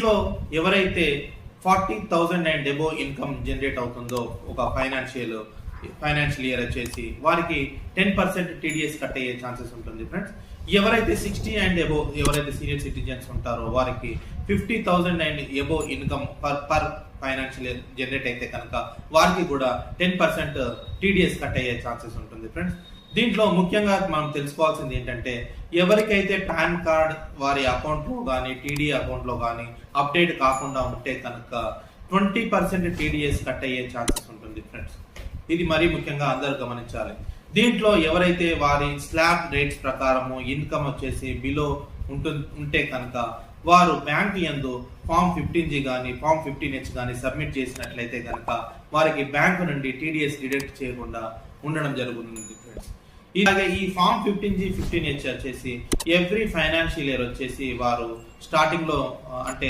లో ఎవరైతే 40,000 and above income generate అవుతుందో ఒక ఫైనాన్షియల్ ఇయర్ వచ్చేసి వారికి 10% టీడీఎస్ కట్ అయ్యే ఛాన్సెస్ ఉంటుంది ఫ్రెండ్స్. ఎవరైతే 60 అండ్ అబో ఎవరైతే సీనియర్ సిటిజన్స్ ఉంటారో వారికి 50,000 and above income per financial year generate అయితే కనుక వారికి కూడా 10% టీడీఎస్ కట్ అయ్యే ఛాన్సెస్ ఉంటుంది ఫ్రెండ్స్. దీంట్లో ముఖ్యంగా మనం తెలుసుకోవాల్సింది ఏంటంటే ఎవరికైతే పాన్ కార్డ్ వారి అకౌంట్లో కానీ టీడీ అకౌంట్లో కానీ అప్డేట్ కాకుండా ఉంటే కనుక 20% టీడీఎస్ కట్ అయ్యే ఛాన్సెస్ ఉంటుంది ఫ్రెండ్స్. ఇది మరీ ముఖ్యంగా అందరూ గమనించాలి. దీంట్లో ఎవరైతే వారి స్లాబ్ రేట్స్ ప్రకారము ఇన్కమ్ వచ్చేసి బిలో ఉంటే కనుక వారు బ్యాంక్ యందు ఫామ్ 15G కానీ ఫామ్ 15H కానీ సబ్మిట్ చేసినట్లయితే కనుక వారికి బ్యాంకు నుండి టీడీఎస్ డిడక్ట్ చేయకుండా ఉండడం జరుగుతుంది ఫ్రెండ్స్. ఇలాగే ఈ ఫామ్ 15G 15H వచ్చేసి ఎవ్రీ ఫైనాన్షియల్ ఇయర్ వచ్చేసి వారు స్టార్టింగ్ లో అంటే